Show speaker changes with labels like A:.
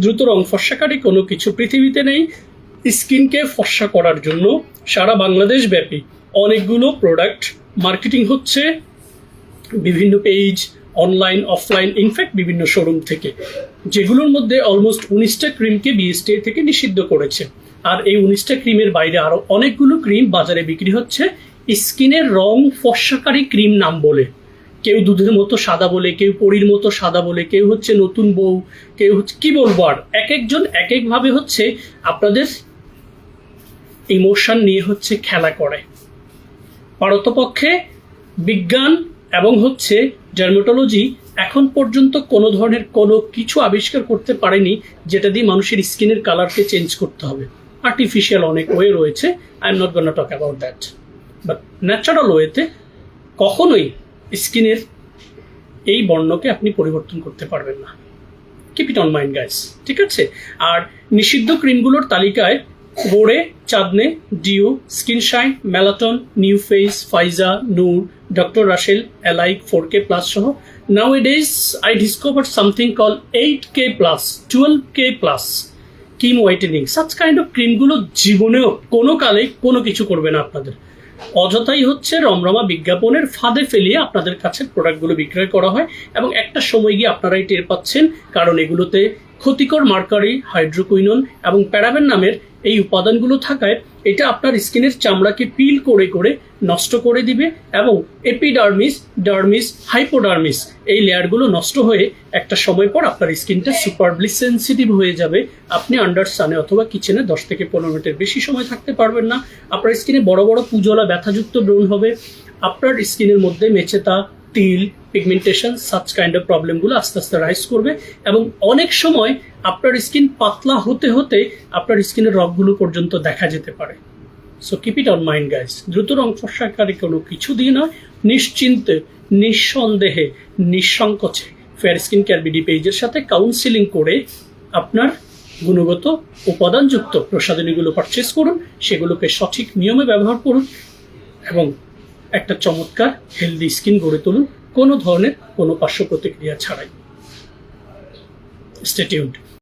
A: দ্রুত রং ফর্সাকারী কোনো কিছু পৃথিবীতে নেই। স্কিনকে ফর্সা করার জন্য সারা বাংলাদেশ ব্যাপী অনেকগুলো প্রোডাক্ট মার্কেটিং হচ্ছে, বিভিন্ন পেজ, অনলাইন, অফলাইন, ইনফ্যাক্ট বিভিন্ন শোরুম থেকে, যেগুলোর মধ্যে অলমোস্ট 19টা ক্রিমকে বিএসটিআই থেকে নিষিদ্ধ করেছে। আর এই 19টা ক্রিমের বাইরে আরও অনেকগুলো ক্রিম বাজারে বিক্রি হচ্ছে স্কিনের রং ফর্সাকারী ক্রিম নাম বলে। কেউ দুধের মতো সাদা বলে, কেউ পরীর মতো সাদা বলে, কেউ হচ্ছে নতুন বউ, কেউ হচ্ছে কি বলবো আর, এক একজন এক একভাবে হচ্ছে আপনাদের ইমোশন নিয়ে হচ্ছে খেলা করে। পারতপক্ষে বিজ্ঞান এবং হচ্ছে ডার্মাটোলজি এখন পর্যন্ত কোনো ধরনের কোনো কিছু আবিষ্কার করতে পারেনি যেটা দিয়ে মানুষের স্কিনের কালারকে চেঞ্জ করতে হবে। আর্টিফিশিয়াল অনেক ওয়ে রয়েছে, I am not gonna talk about that, but natural ওয়েতে কখনোই স্কিনের এই বর্ণকে আপনি পরিবর্তন করতে পারবেন না। Keep it on mind guys, ঠিক আছে? আর নিষিদ্ধ ক্রিমগুলোর তালিকায় Goree, Chandni, Dew, Skin Shine, Melaton, New Face, Faiza, Noor, doctor Rashel, Alike, 4K plus সহ nowadays I discovered something called 8K plus, 12K plus cream whitening. Such kind of ক্রিমগুলো জীবনেও কোনো কালে কোনো কিছু করবে না আপনাদের। অযথাই হচ্ছে রমরমা বিজ্ঞাপনের ফাঁদে ফেলিয়ে আপনাদের কাছে প্রোডাক্টগুলো বিক্রয় করা হয় এবং একটা সময় গিয়ে আপনারাই টের পাচ্ছেন, কারণ এগুলোতে ক্ষতিকর মার্কারি, হাইড্রোকুইনন এবং প্যারাবেন নামের এই উপাদানগুলো থাকায় এটা আপনার স্কিনের চামড়াকে পিল করে করে নষ্ট করে দিবে এবং এপিডার্মিস, ডার্মিস, হাইপোডার্মিস এই লেয়ারগুলো নষ্ট হয়ে একটা সময় পর আপনার স্কিনটা সুপারবলি সেন্সিটিভ হয়ে যাবে। আপনি আন্ডার সানে অথবা কিচেনে 10 থেকে 15 মিনিটের বেশি সময় থাকতে পারবেন না। আপনার স্কিনে বড় বড় পুজলা ব্যথাযুক্ত ব্রণ হবে। আপনার স্কিনের মধ্যে মেচেতা, তিল, পিগমেন্টেশন, সাচ কাইন্ড অফ প্রবলেমগুলো আস্তে আস্তে রাইজ করবে এবং অনেক সময় আপনার স্কিন পাতলা হতে হতে আপনার স্কিনের রগগুলো পর্যন্ত দেখা যেতে পারে। So keep it on mind guys, দ্রুত রং ফর্সাকারী কোনো কিছু দিয়ে নয়, নিশ্চিন্তে, নিঃসন্দেহে, নিঃসংকোচে ফেয়ার স্কিন কেয়ার বিডি পেজের সাথে কাউন্সিলিং করে আপনার গুণগত উপাদানযুক্ত প্রসাধনীগুলো পারচেস করুন, সেগুলোকে সঠিক নিয়মে ব্যবহার করুন এবং একটা চমৎকার হেলদি স্কিন গড়ে তুলুন কোনো ধরনের কোনো পার্শ্ব প্রতিক্রিয়া ছাড়াই। Stay tuned.